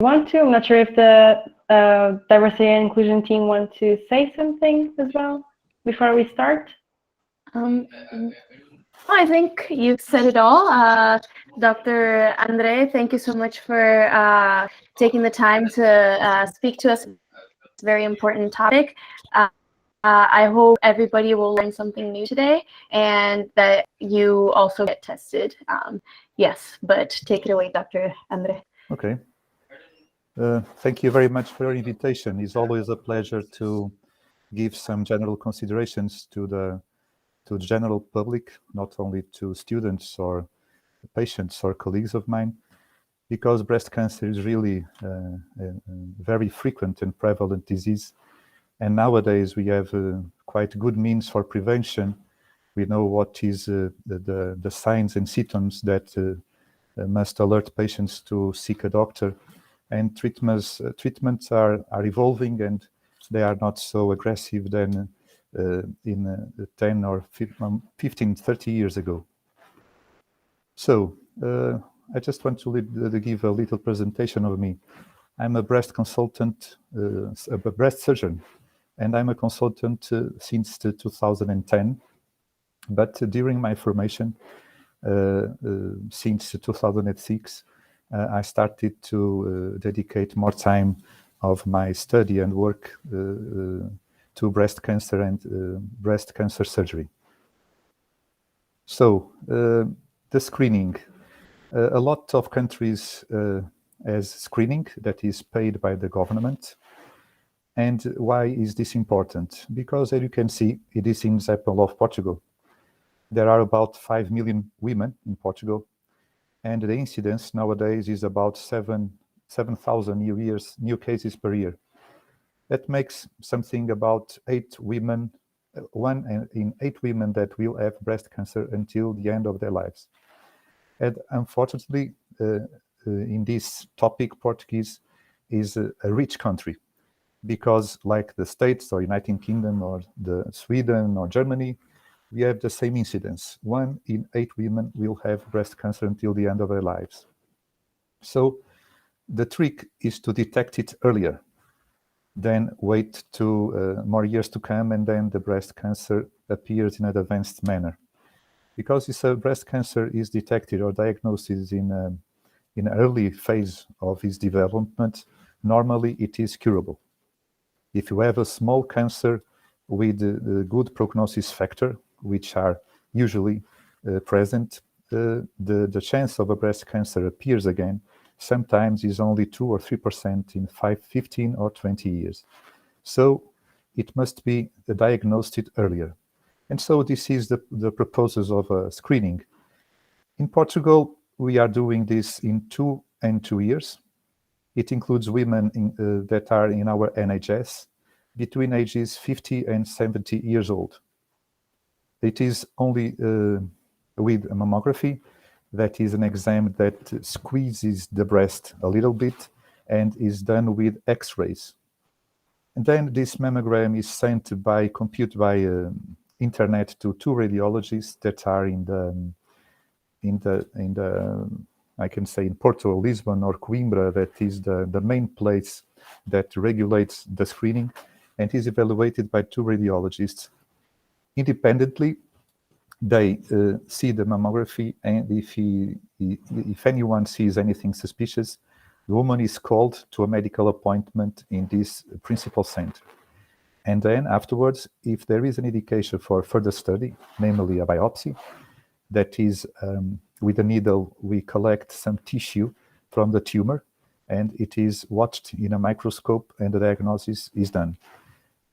want to. I'm not sure if the diversity and inclusion team want to say something as well before we start. I think you've said it all. Dr. André, thank you so much for taking the time to speak to us. It's a very important topic. I hope everybody will learn something new today and that you also get tested. Yes, but take it away, Dr. André. Okay. Thank you very much for your invitation. It's always a pleasure to give some general considerations to the general public, not only to students or patients or colleagues of mine, because breast cancer is really a very frequent and prevalent disease. And nowadays we have quite good means for prevention. We know what is the signs and symptoms that must alert patients to seek a doctor. And treatments are evolving, and they are not so aggressive than in 10 or 15, 30 years ago. So I just want to give a little presentation of me. I'm a breast consultant, a breast surgeon, and I'm a consultant since 2010. But during my formation, since 2006, I started to dedicate more time of my study and work to breast cancer and breast cancer surgery. So the screening, a lot of countries has screening that is paid by the government. And why is this important? Because as you can see, it is in the example of Portugal. There are about 5 million women in Portugal, and the incidence nowadays is about 7,000 new cases per year. That makes something about 8 women, 1 in 8 women that will have breast cancer until the end of their lives. And unfortunately, in this topic, Portuguese is a rich country, because like the States or United Kingdom or Sweden or Germany, we have the same incidence. 1 in 8 women will have breast cancer until the end of their lives. So the trick is to detect it earlier, then wait to more years to come, and then the breast cancer appears in an advanced manner. Because if a breast cancer is detected or diagnosed in an early phase of its development, normally it is curable. If you have a small cancer with a good prognosis factor, which are usually present, the chance of a breast cancer appears again sometimes is only 2 or 3% in 5, 15 or 20 years. So it must be diagnosed earlier. And so this is the purposes of screening. In Portugal, we are doing this in 2 and 2 years. It includes women that are in our NHS between ages 50 and 70 years old. It is only with a mammography, that is an exam that squeezes the breast a little bit and is done with X-rays. And then this mammogram is sent by internet to 2 radiologists that are in the I can say in Porto, Lisbon, or Coimbra, that is the main place that regulates the screening, and is evaluated by 2 radiologists. Independently, they see the mammography, and if anyone sees anything suspicious, the woman is called to a medical appointment in this principal center. And then afterwards, if there is an indication for further study, namely a biopsy, that is with a needle, we collect some tissue from the tumor, and it is watched in a microscope, and the diagnosis is done.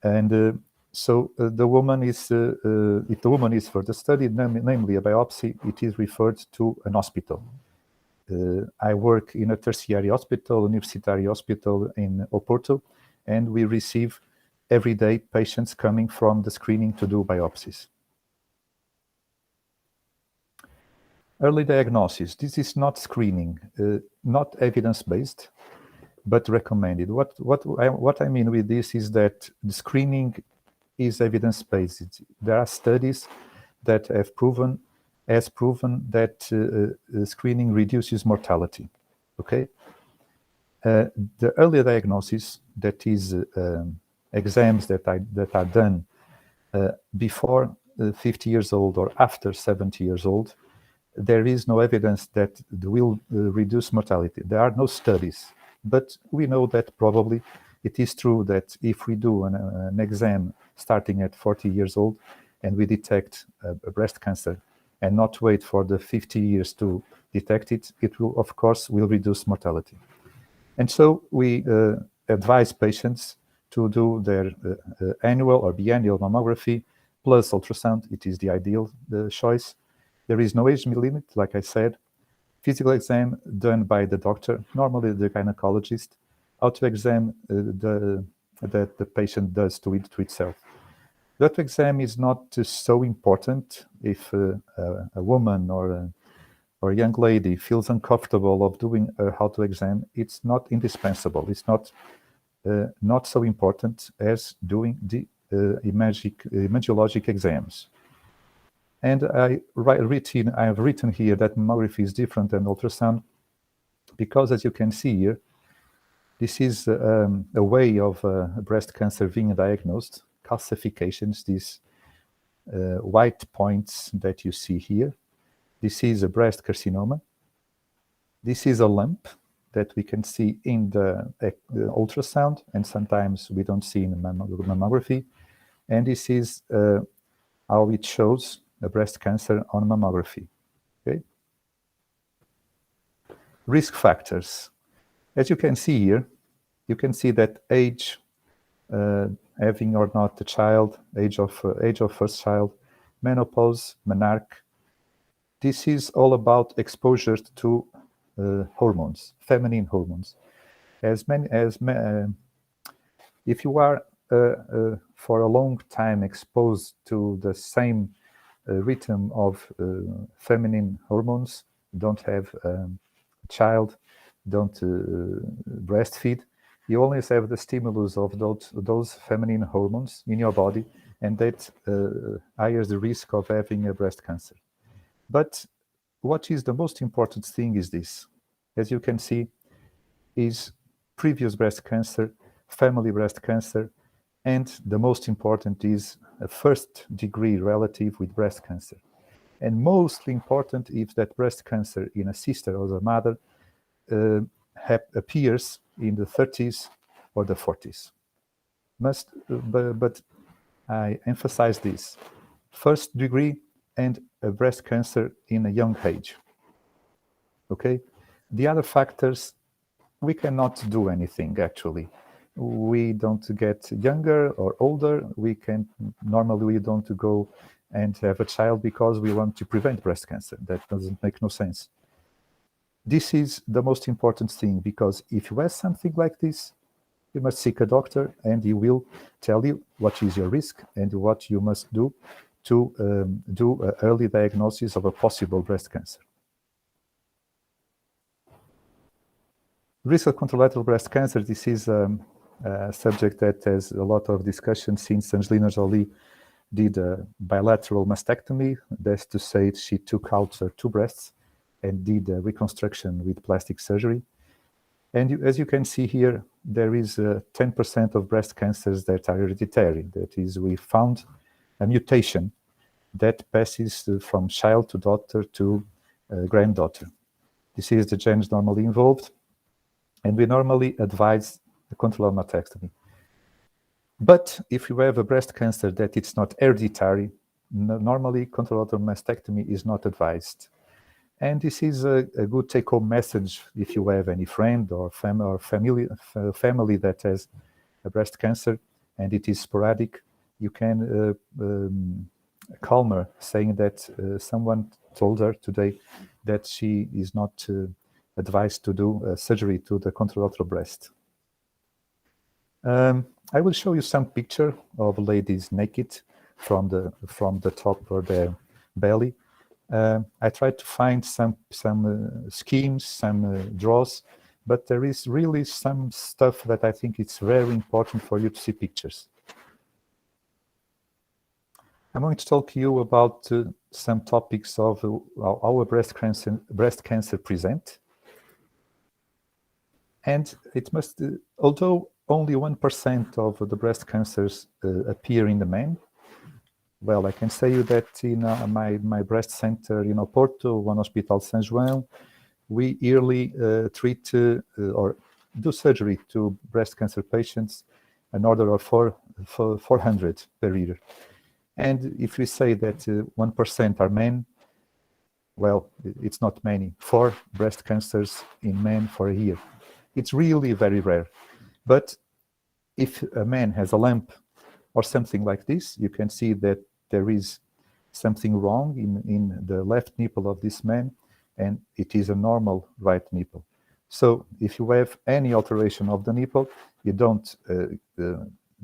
And so the woman is, if the woman is for the study, namely a biopsy, it is referred to an hospital. I work in a tertiary hospital, University Hospital in Oporto, and we receive every day patients coming from the screening to do biopsies. Early diagnosis. This is not screening, not evidence-based, but recommended. What I mean with this is that the screening is evidence-based. There are studies that have proven that screening reduces mortality. Okay, The early diagnosis, that is exams that are done before 50 years old or after 70 years old, there is no evidence that it will reduce mortality. There are no studies, but we know that probably it is true that if we do an exam starting at 40 years old and we detect a breast cancer and not wait for the 50 years to detect it, it will, of course, will reduce mortality. And so we advise patients to do their annual or biannual mammography plus ultrasound. It is the ideal choice. There is no age limit, like I said. Physical exam done by the doctor, normally the gynecologist, auto exam that the patient does to itself. That exam is not so important if a woman or a young lady feels uncomfortable of doing a auto exam. It's not indispensable. It's not so important as doing the imagiologic exams. And I have written here that mammography is different than ultrasound because, as you can see here, this is a way of breast cancer being diagnosed. Calcifications, these white points that you see here. This is a breast carcinoma. This is a lump that we can see in the ultrasound, and sometimes we don't see in the mammography. And this is how it shows a breast cancer on mammography. Okay. Risk factors. As you can see here, you can see that age, having or not a child, age of first child, menopause, menarche. This is all about exposure to hormones, feminine hormones. If you are for a long time exposed to the same rhythm of feminine hormones, don't have a child, don't breastfeed, you always have the stimulus of those feminine hormones in your body, and that higher the risk of having a breast cancer. But what is the most important thing is this. As you can see, is previous breast cancer, family breast cancer, and the most important is a first-degree relative with breast cancer. And mostly important if that breast cancer in a sister or a mother appears in the 30s or the 40s. But I emphasize this. First degree and a breast cancer in a young age. Okay? The other factors, we cannot do anything actually. We don't get younger or older. Normally we don't go and have a child because we want to prevent breast cancer. That doesn't make no sense. This is the most important thing, because if you have something like this, you must seek a doctor and he will tell you what is your risk and what you must do to do an early diagnosis of a possible breast cancer. Risk of contralateral breast cancer, this is a subject that has a lot of discussion since Angelina Jolie did a bilateral mastectomy. That's to say she took out her two breasts and did a reconstruction with plastic surgery. And as you can see here, there is 10% of breast cancers that are hereditary. That is, we found a mutation that passes from child to daughter to granddaughter. This is the genes normally involved, and we normally advise the contralateral mastectomy. But if you have a breast cancer that it's not hereditary, normally contralateral mastectomy is not advised. And this is a good take-home message if you have any friend or family that has a breast cancer and it is sporadic. You can calm her, saying that someone told her today that she is not advised to do surgery to the contralateral breast. I will show you some picture of ladies naked from the top of their belly. I tried to find some schemes, some draws, but there is really some stuff that I think it's very important for you to see pictures. I'm going to talk to you about some topics of how our breast cancer present. And it must, although only 1% of the breast cancers appear in the men, well, I can say you that in my breast center in Oporto, one Hospital São João, we yearly treat or do surgery to breast cancer patients, an order of 400 per year. And if we say that 1% are men, well, it's not many. 4 breast cancers in men for a year. It's really very rare. But if a man has a lump or something like this, you can see that there is something wrong in the left nipple of this man, and it is a normal right nipple. So if you have any alteration of the nipple, you don't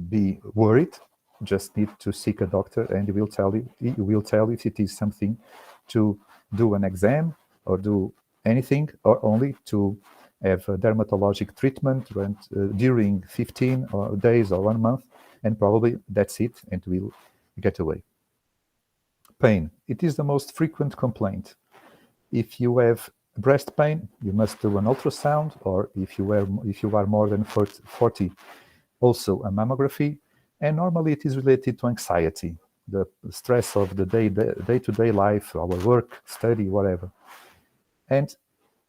be worried. Just need to seek a doctor, and he will tell you if it is something to do an exam or do anything, or only to have a dermatologic treatment during 15 days or 1 month, and probably that's it, and we'll get away. Pain. It is the most frequent complaint. If you have breast pain, you must do an ultrasound, or if you are more than 40, also a mammography. And normally it is related to anxiety, the stress of the day-to-day life, our work, study, whatever. And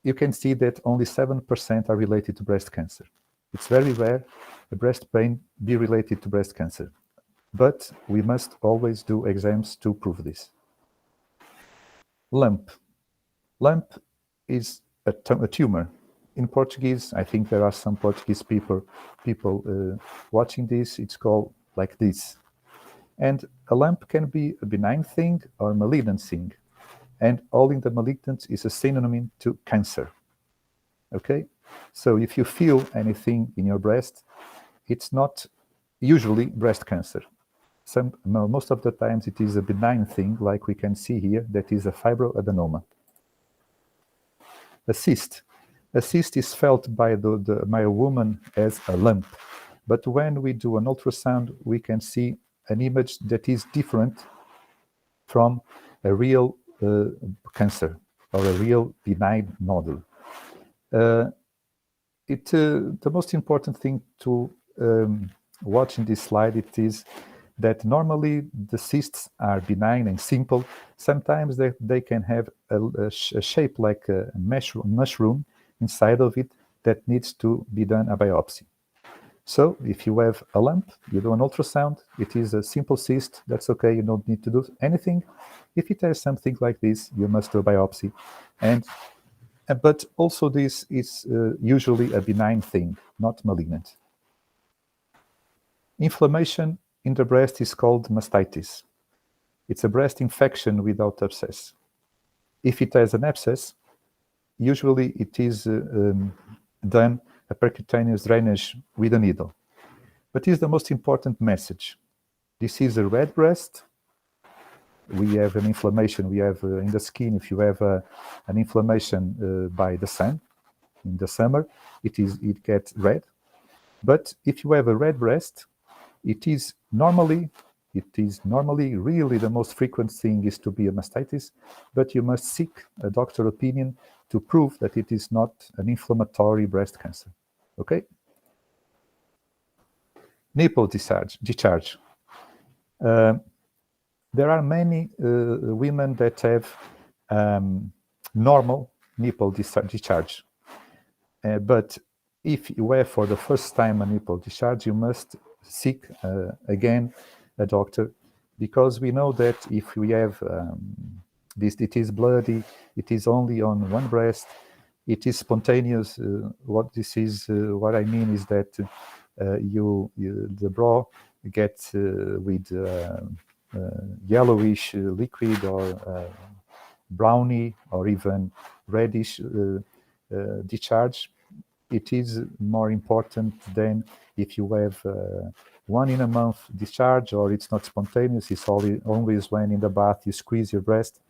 you can see that only 7% are related to breast cancer. It's very rare the breast pain be related to breast cancer, but we must always do exams to prove this. Lump. Lump is a tumor. In Portuguese, I think there are some Portuguese people watching this. It's called like this. And a lump can be a benign thing or a malignant thing. And all in the malignant is a synonym to cancer. Okay? So if you feel anything in your breast, it's not usually breast cancer. Most of the times it is a benign thing, like we can see here, that is a fibroadenoma. A cyst. A cyst is felt by a woman as a lump. But when we do an ultrasound, we can see an image that is different from a real cancer or a real benign nodule. The most important thing to watch in this slide is that normally the cysts are benign and simple. Sometimes they can have a shape like a mushroom inside of it that needs to be done a biopsy. So if you have a lump, you do an ultrasound, it is a simple cyst, that's okay, you don't need to do anything. If it has something like this, you must do a biopsy. But also this is usually a benign thing, not malignant. Inflammation in the breast is called mastitis. It's a breast infection without abscess. If it has an abscess, usually it is done a percutaneous drainage with a needle. But here's the most important message. This is a red breast. We have an inflammation. We have in the skin, if you have an inflammation by the sun, in the summer, it gets red. But if you have a red breast, it is normally really the most frequent thing is to be a mastitis, but you must seek a doctor opinion to prove that it is not an inflammatory breast cancer. Okay? Nipple discharge. There are many women that have normal nipple discharge. But if you have for the first time a nipple discharge, you must seek again a doctor, because we know that if we have this, it is bloody, it is only on one breast, it is spontaneous. What I mean is that the bra gets with yellowish liquid or browny or even reddish discharge. It is more important than if you have 1 in a month discharge, or it's not spontaneous, it's always when in the bath you squeeze your breast.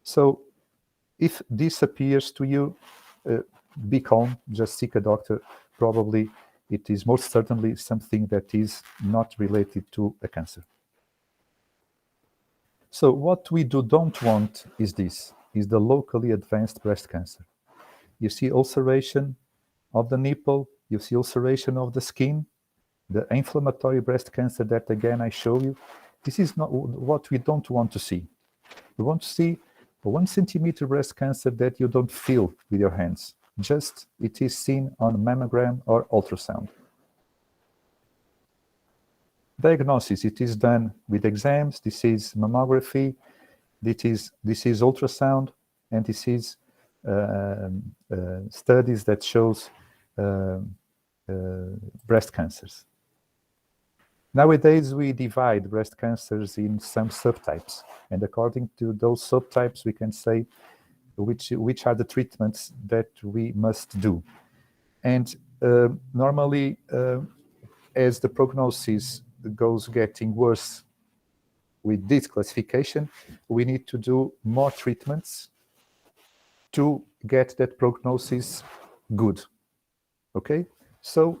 So if this appears to you, be calm, just seek a doctor. Probably it is most certainly something that is not related to a cancer. So what we don't want is the locally advanced breast cancer. You see ulceration, of the nipple, you see ulceration of the skin, the inflammatory breast cancer that again I show you. This is not what we don't want to see. We want to see a 1 centimeter breast cancer that you don't feel with your hands. Just it is seen on mammogram or ultrasound. Diagnosis, it is done with exams. This is mammography, this is ultrasound, and this is studies that shows breast cancers. Nowadays, we divide breast cancers in some subtypes, and according to those subtypes, we can say which are the treatments that we must do. And normally, as the prognosis goes getting worse with this classification, we need to do more treatments to get that prognosis good. Okay, so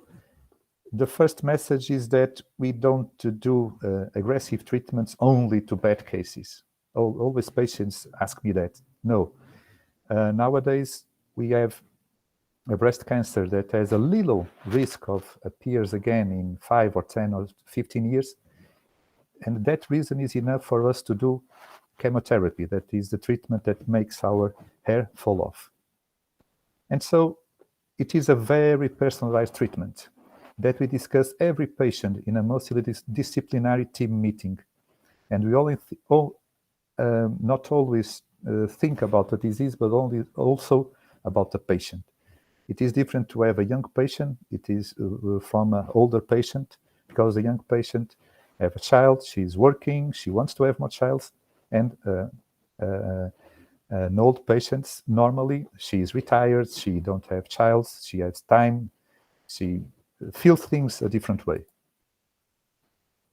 the first message is that we don't do aggressive treatments only to bad cases. Always patients ask me that. No, nowadays we have a breast cancer that has a little risk of appears again in 5 or 10 or 15 years. And that reason is enough for us to do chemotherapy. That is the treatment that makes our hair fall off. And so it is a very personalized treatment that we discuss every patient in a multidisciplinary team meeting. And we not always think about the disease, but also about the patient. It is different to have a young patient. It is from an older patient, because the young patient have a child, she's working, she wants to have more child, and an old patient, normally she is retired, she don't have child, she has time, she feels things a different way.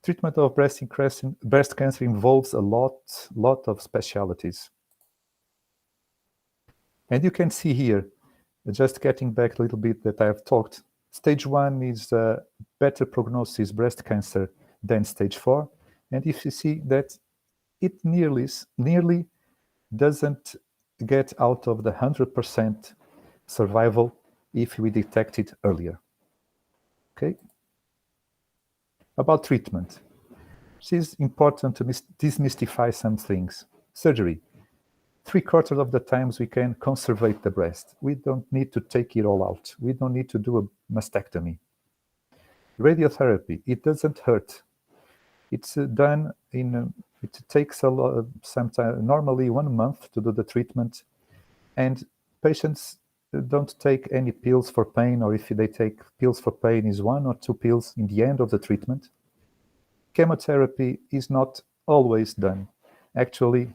Treatment of breast cancer involves a lot of specialties. And you can see here, just getting back a little bit that I have talked, stage 1 is better prognosis breast cancer than stage 4. And if you see that it nearly doesn't get out of the 100% survival if we detect it earlier. Okay? About treatment. It is important to demystify some things. Surgery. 3/4 of the times we can conserve the breast. We don't need to take it all out. We don't need to do a mastectomy. Radiotherapy, it doesn't hurt. It's done it takes a lot, sometimes normally 1 month to do the treatment, and patients don't take any pills for pain, or if they take pills for pain, is 1 or 2 pills in the end of the treatment. Chemotherapy is not always done. Actually,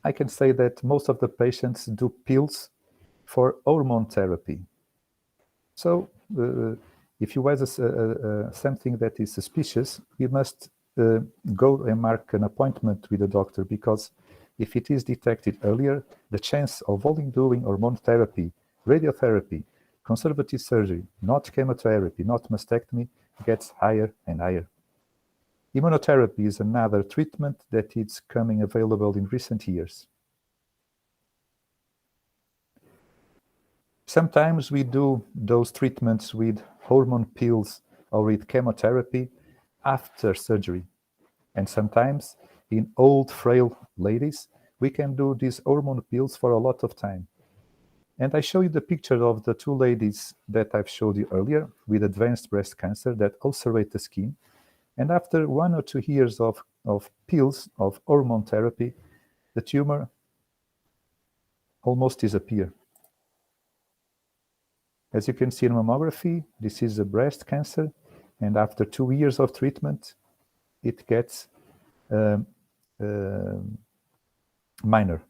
I can say that most of the patients do pills for hormone therapy. So if you have something that is suspicious, you must go and mark an appointment with a doctor, because if it is detected earlier, the chance of only doing hormone therapy, radiotherapy, conservative surgery, not chemotherapy, not mastectomy, gets higher and higher. Immunotherapy is another treatment that is coming available in recent years. Sometimes we do those treatments with hormone pills or with chemotherapy after surgery. And sometimes in old, frail ladies, we can do these hormone pills for a lot of time. And I show you the picture of the 2 ladies that I've showed you earlier with advanced breast cancer that ulcerate the skin. And after 1 or 2 years of pills, of hormone therapy, the tumor almost disappears. As you can see in mammography, this is a breast cancer, and after 2 years of treatment, it gets minor.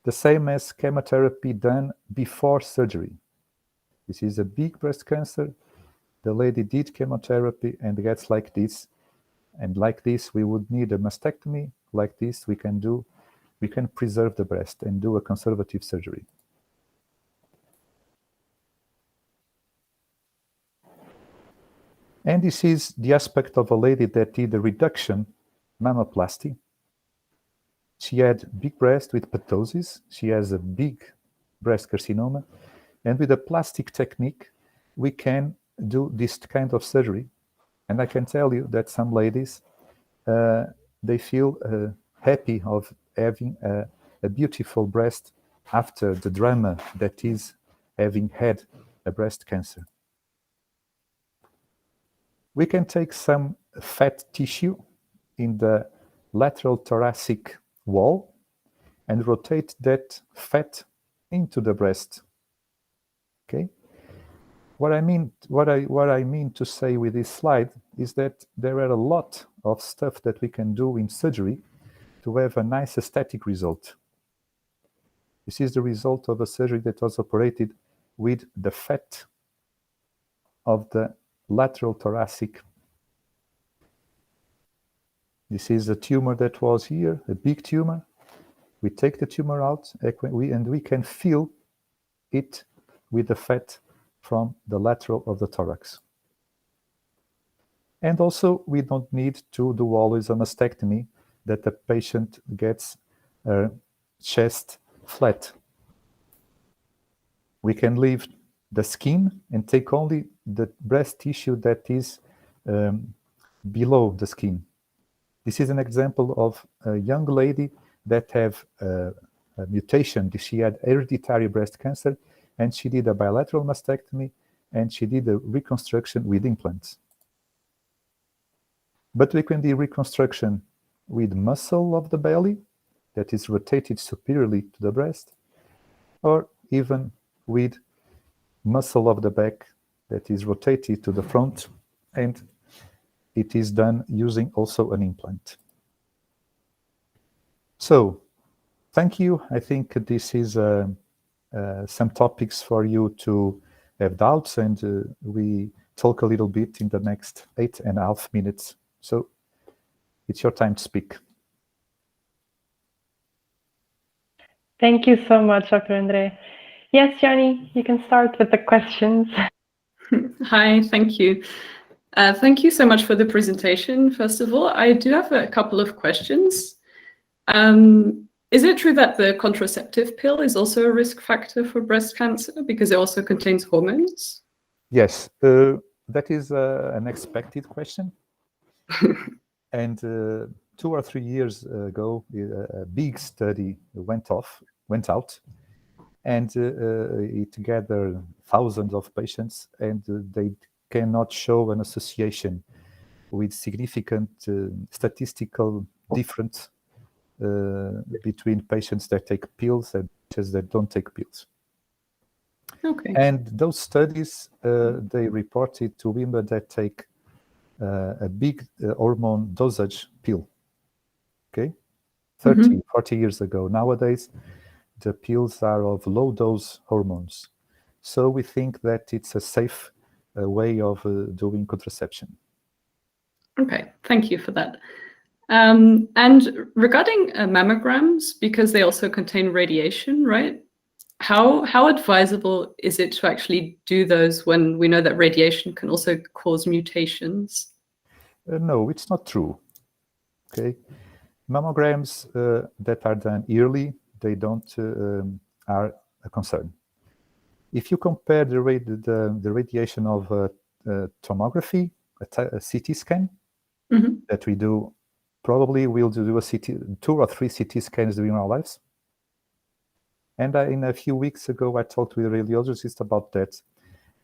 The same as chemotherapy done before surgery. This is a big breast cancer. The lady did chemotherapy and gets like this. And like this, we would need a mastectomy. Like this, we can preserve the breast and do a conservative surgery. And this is the aspect of a lady that did a reduction mammoplasty. She had big breast with ptosis. She has a big breast carcinoma. And with a plastic technique, we can do this kind of surgery. And I can tell you that some ladies, they feel happy of having a beautiful breast after the drama that is having had a breast cancer. We can take some fat tissue in the lateral thoracic wall and rotate that fat into the breast. Okay. What I mean to say with this slide is that there are a lot of stuff that we can do in surgery to have a nice aesthetic result. This is the result of a surgery that was operated with the fat of the lateral thoracic. This is a tumor that was here, a big tumor. We take the tumor out and we can fill it with the fat from the lateral of the thorax. And also, we don't need to do always a mastectomy that the patient gets a chest flat. We can leave the skin and take only the breast tissue that is below the skin. This is an example of a young lady that have a mutation. She had hereditary breast cancer, and she did a bilateral mastectomy, and she did a reconstruction with implants. But we can do reconstruction with muscle of the belly that is rotated superiorly to the breast, or even with muscle of the back that is rotated to the front, and it is done using also an implant. So, thank you. I think this is some topics for you to have doubts, and we talk a little bit in the next 8.5 minutes. So, it's your time to speak. Thank you so much, Dr. André. Yes, Johnny, you can start with the questions. Hi, thank you. Thank you so much for the presentation. First of all, I do have a couple of questions. Is it true that the contraceptive pill is also a risk factor for breast cancer because it also contains hormones? Yes, that is an expected question. And 2 or 3 years ago, a big study went out, and it gathered thousands of patients, and they cannot show an association with significant statistical difference between patients that take pills and patients that don't take pills. Okay. And those studies, they reported to women that take a big hormone dosage pill, okay? 30, 40 years ago. Nowadays, the pills are of low dose hormones. So we think that it's a safe way of doing contraception. Okay, thank you for that. And regarding mammograms, because they also contain radiation, right? How advisable is it to actually do those when we know that radiation can also cause mutations? No, it's not true. Okay, mammograms that are done yearly, they don't are a concern. If you compare the radiation of tomography, a CT scan that we do, probably we'll do 2 or 3 CT scans during our lives. And in a few weeks ago, I talked with a radiologist about that.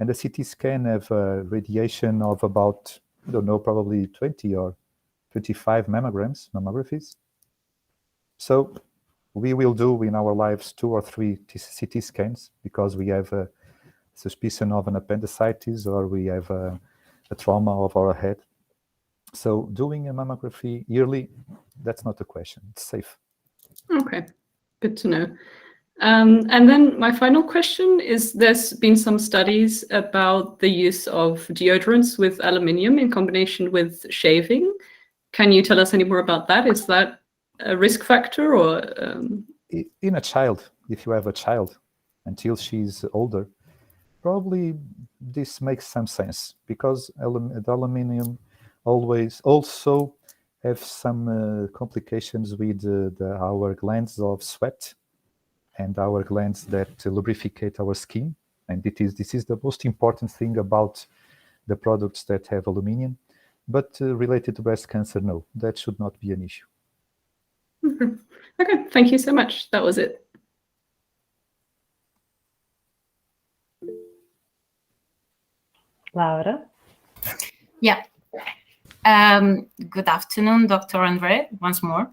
And the CT scan have radiation of about, I don't know, probably 20 or 25 mammographies. So we will do in our lives 2 or 3 CT scans because we have a suspicion of an appendicitis or we have a trauma of our head. So doing a mammography yearly, that's not a question. It's safe. Okay, good to know. And then my final question is, there's been some studies about the use of deodorants with aluminium in combination with shaving. Can you tell us any more about that? Is that a risk factor or? In a child, if you have a child, until she's older, probably this makes some sense because the aluminium always also have some complications with our glands of sweat. and our glands that lubricate our skin. And this is the most important thing about the products that have aluminium. But related to breast cancer, no, that should not be an issue. Okay, thank you so much. That was it. Laura? Yeah. Good afternoon, Dr. André, once more.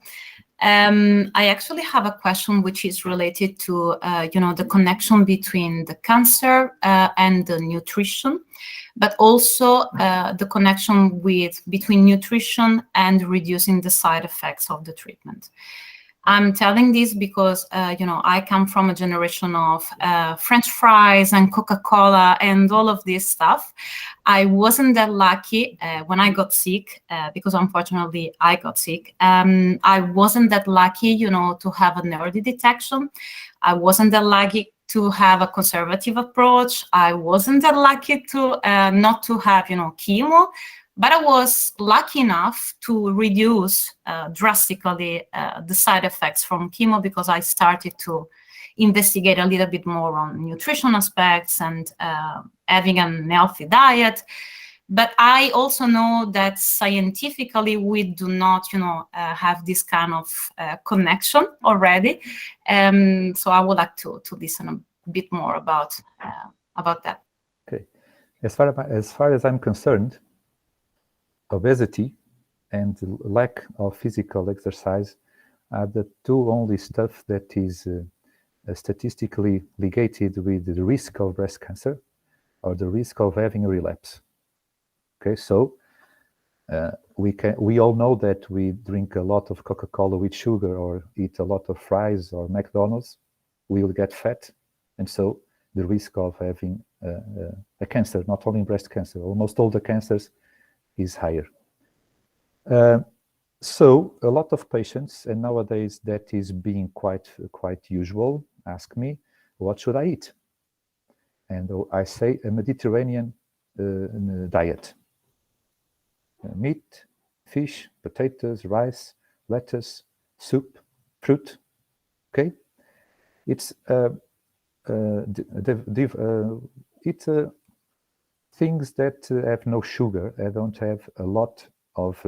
I actually have a question which is related to, the connection between the cancer and the nutrition, but also the connection between nutrition and reducing the side effects of the treatment. I'm telling this because, I come from a generation of French fries and Coca-Cola and all of this stuff. I wasn't that lucky when I got sick, because unfortunately I got sick. I wasn't that lucky, to have an early detection. I wasn't that lucky to have a conservative approach. I wasn't that lucky to not to have, chemo. But I was lucky enough to reduce drastically the side effects from chemo, because I started to investigate a little bit more on nutrition aspects and having a healthy diet. But I also know that scientifically we do not, have this kind of connection already. So I would like to listen a bit more about that. Okay, as far as I'm concerned, obesity and lack of physical exercise are the two only stuff that is statistically ligated with the risk of breast cancer or the risk of having a relapse. Okay, so we all know that we drink a lot of Coca-Cola with sugar or eat a lot of fries or McDonald's, we will get fat, and so the risk of having a cancer, not only breast cancer, almost all the cancers, is higher. So a lot of patients, and nowadays that is being quite usual, ask me, what should I eat? And I say a Mediterranean diet. Meat, fish, potatoes, rice, lettuce, soup, fruit. Okay, it's things that have no sugar and don't have a lot of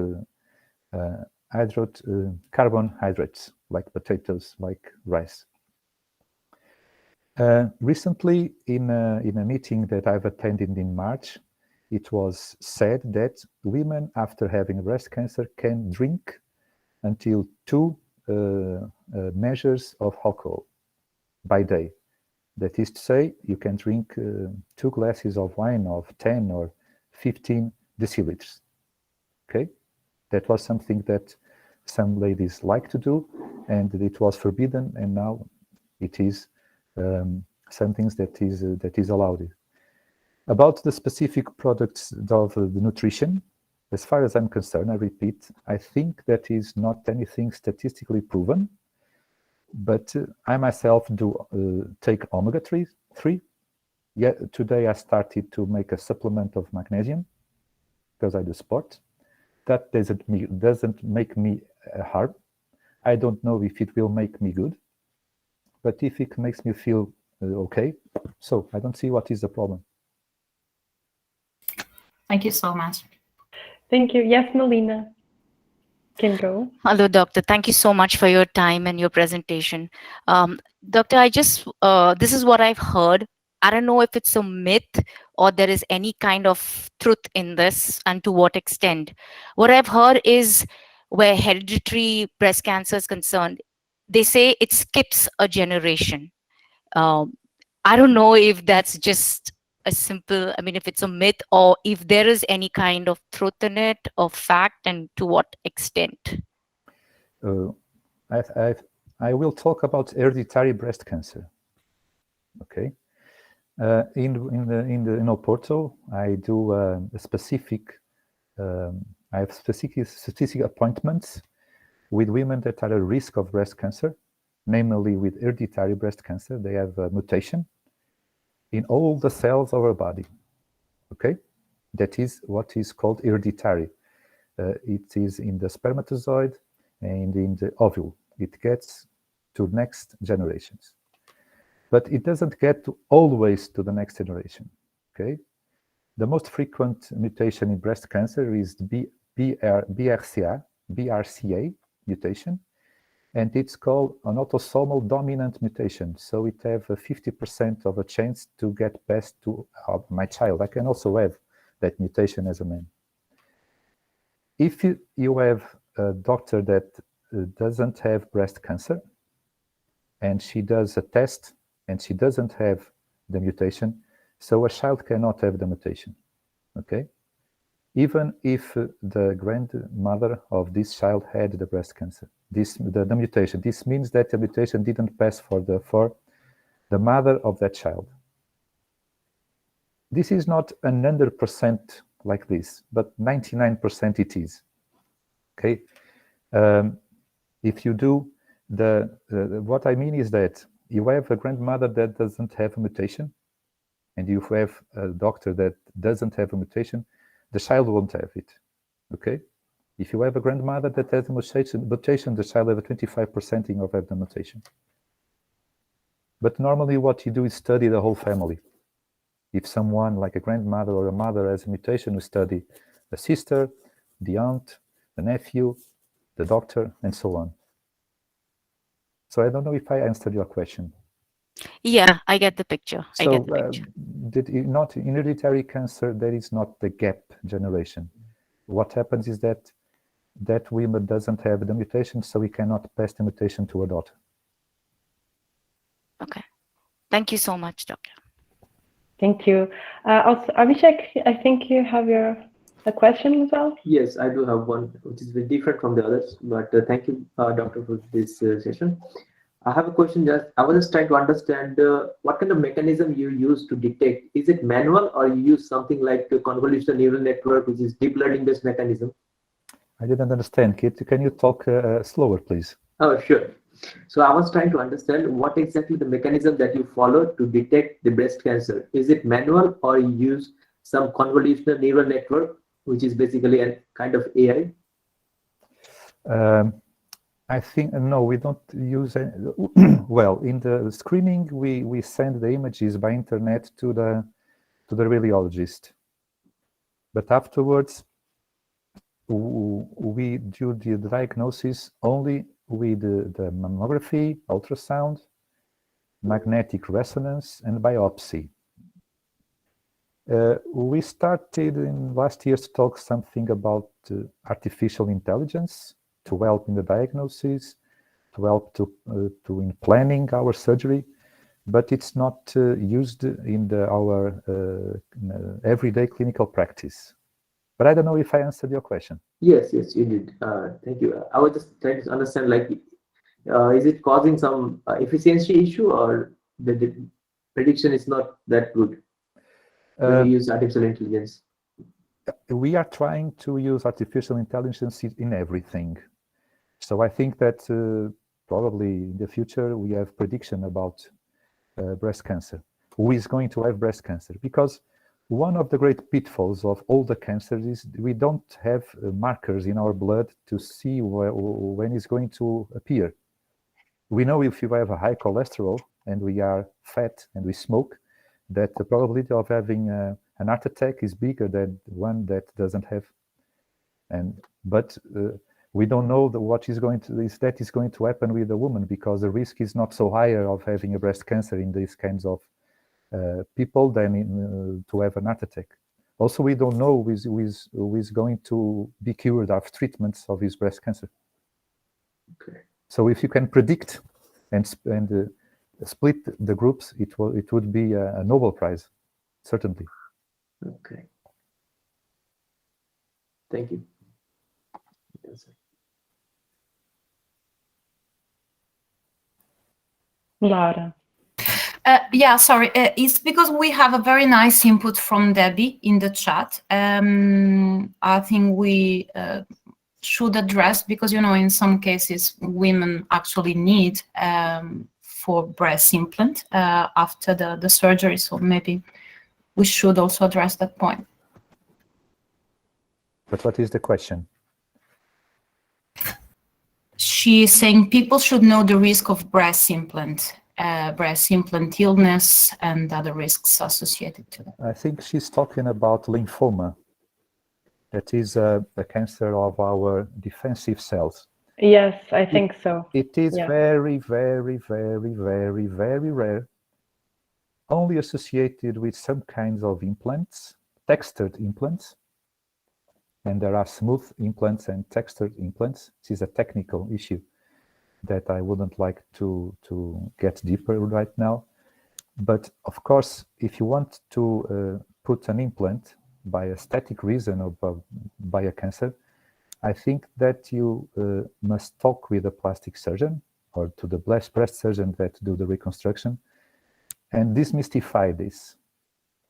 carbohydrates, like potatoes, like rice. Recently, in a meeting that I've attended in March, it was said that women after having breast cancer can drink until 2 measures of alcohol by day. That is to say, you can drink 2 glasses of wine of 10 or 15 deciliters. Okay, that was something that some ladies like to do, and it was forbidden, and now it is something that is allowed. About the specific products of the nutrition, as far as I'm concerned, I repeat, I think that is not anything statistically proven, but I myself do take omega-3. Yeah, today I started to make a supplement of magnesium because I do sport. That doesn't make me harm. I don't know if it will make me good, but if it makes me feel okay, so I don't see what is the problem. Thank you so much. Thank you. Yes, Melina can go. Hello, Doctor. Thank you so much for your time and your presentation. Doctor, this is what I've heard. I don't know if it's a myth or there is any kind of truth in this and to what extent. What I've heard is where hereditary breast cancer is concerned, they say it skips a generation. I don't know if that's just a simple, if it's a myth or if there is any kind of truth in it or fact, and to what extent. I will talk about hereditary breast cancer. Okay, in Oporto, I do I have specific appointments with women that are at risk of breast cancer, namely with hereditary breast cancer. They have a mutation in all the cells of our body. Okay, that is what is called hereditary. It is in the spermatozoid and in the ovule. It gets to next generations. but it doesn't get always to the next generation. Okay, the most frequent mutation in breast cancer is the BRCA mutation, and it's called an autosomal dominant mutation. So it have a 50% of a chance to get passed to my child. I can also have that mutation as a man. If you have a doctor that doesn't have breast cancer, and she does a test, and she doesn't have the mutation, so a child cannot have the mutation, okay? Even if the grandmother of this child had the breast cancer, the mutation. This means that the mutation didn't pass for the mother of that child. This is not 100% like this, but 99% it is, okay? If you do what I mean is that you have a grandmother that doesn't have a mutation, and you have a doctor that doesn't have a mutation, the child won't have it, okay? If you have a grandmother that has a mutation, the child has a 25% of the mutation. But normally what you do is study the whole family. If someone like a grandmother or a mother has a mutation, we study the sister, the aunt, the nephew, the doctor, and so on. So I don't know if I answered your question. Yeah, I get the picture. I So get the picture. not in hereditary cancer, there is not the gap generation. What happens is that woman doesn't have the mutation, so we cannot pass the mutation to her daughter. Okay. Thank you so much, Doctor. Thank you. Also, Abhishek, I think you have a question as well. Yes, I do have one, which is very different from the others. But thank you, Doctor, for this session. I have a question. I was just trying to understand what kind of mechanism you use to detect. Is it manual, or you use something like a convolutional neural network, which is deep learning-based mechanism? I didn't understand, Kit. Can you talk slower, please? Oh, sure. So I was trying to understand what exactly the mechanism that you follow to detect the breast cancer. Is it manual, or you use some convolutional neural network, which is basically a kind of AI? I think, no, we don't use any. Well, in the screening, we send the images by internet to the radiologist. But afterwards, we do the diagnosis only with the mammography, ultrasound, magnetic resonance, and biopsy. We started in last year to talk something about artificial intelligence to help in the diagnosis, to help in planning our surgery, but it's not used in our everyday clinical practice. But I don't know if I answered your question. Yes, you did. Thank you. I was just trying to understand, like, is it causing some efficiency issue, or the prediction is not that good when you use artificial intelligence? We are trying to use artificial intelligence in everything. So I think that probably in the future we have prediction about breast cancer. Who is going to have breast cancer? Because one of the great pitfalls of all the cancers is we don't have markers in our blood to see when it's going to appear. We know if you have a high cholesterol and we are fat and we smoke, that the probability of having an heart attack is bigger than one that doesn't have. But we don't know what is going to happen with the woman, because the risk is not so higher of having a breast cancer in these kinds of people than to have an heart attack. Also, we don't know who is going to be cured of treatments of his breast cancer. Okay. So if you can predict and split the groups, it would be a Nobel Prize, certainly. Okay. Thank you. Yes, sir. Laura. Yeah, sorry. It's because we have a very nice input from Debbie in the chat. I think we should address, because, in some cases, women actually need for breast implant after the surgery. So maybe we should also address that point. But what is the question? She's saying people should know the risk of breast implant breast implant illness and other risks associated to that. I think she's talking about lymphoma. That is a cancer of our defensive cells. Yes, I think so. It is Yeah. very, very, very, very, very rare. Only associated with some kinds of implants, textured implants. And there are smooth implants and textured implants. This is a technical issue that I wouldn't like to get deeper right now. But of course, if you want to put an implant by aesthetic reason or by a cancer, I think that you must talk with a plastic surgeon or to the breast surgeon that do the reconstruction and demystify this.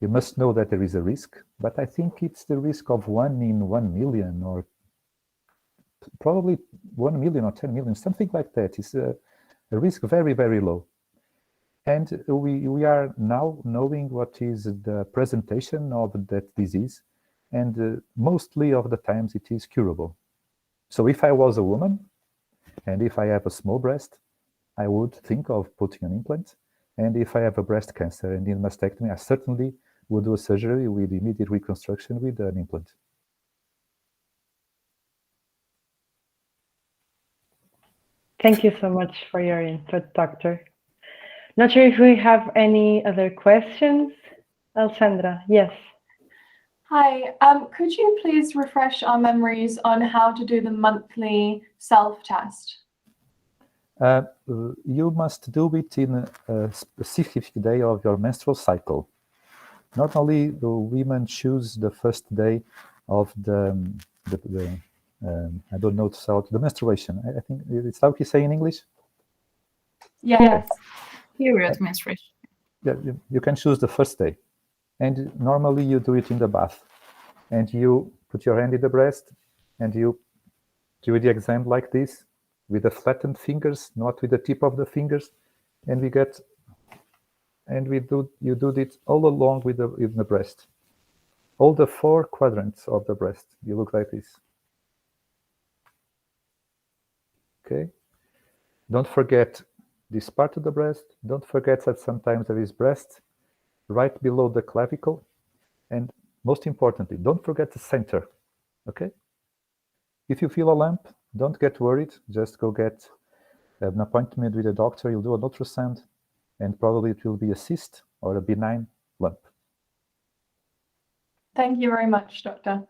You must know that there is a risk, but I think it's the risk of 1 in 1 million or probably 1 million or 10 million, something like that. It's a risk very, very low. And we are now knowing what is the presentation of that disease, and mostly of the times it is curable. So if I was a woman, and if I have a small breast, I would think of putting an implant. And if I have a breast cancer and need mastectomy, I certainly would do a surgery with immediate reconstruction with an implant. Thank you so much for your input, Doctor. Not sure if we have any other questions. Alessandra, yes. Hi, could you please refresh our memories on how to do the monthly self-test? You must do it in a specific day of your menstrual cycle. Normally, the women choose the first day of the I don't know how the menstruation. I think it's how you say in English. Yes. Period menstruation. Yeah, you can choose the first day, and normally you do it in the bath, and you put your hand in the breast, and you do the exam like this, with the flattened fingers, not with the tip of the fingers, and you do it all along with the breast, all the 4 quadrants of the breast. You look like this. Okay. Don't forget this part of the breast. Don't forget that sometimes there is breast right below the clavicle, and most importantly, don't forget the center. Okay. If you feel a lump, don't get worried. Just go get an appointment with a doctor. You'll do an ultrasound, and probably it will be a cyst or a benign lump. Thank you very much, Doctor.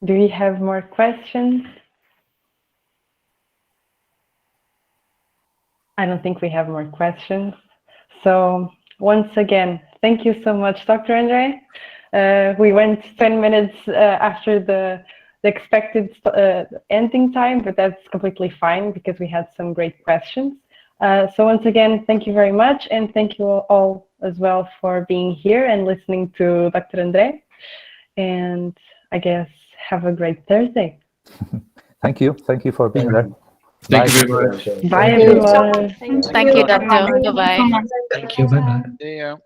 Do we have more questions? I don't think we have more questions. So once again, thank you so much, Dr. André. We went 10 minutes after the expected ending time, but that's completely fine because we had some great questions. So once again, thank you very much, and thank you all as well for being here and listening to Dr. André. And I guess have a great Thursday. Thank you. Thank you for being there. Thank you very much. Bye, everyone. Thank you, Doctor. Bye-bye. Thank you. Bye-bye. See ya.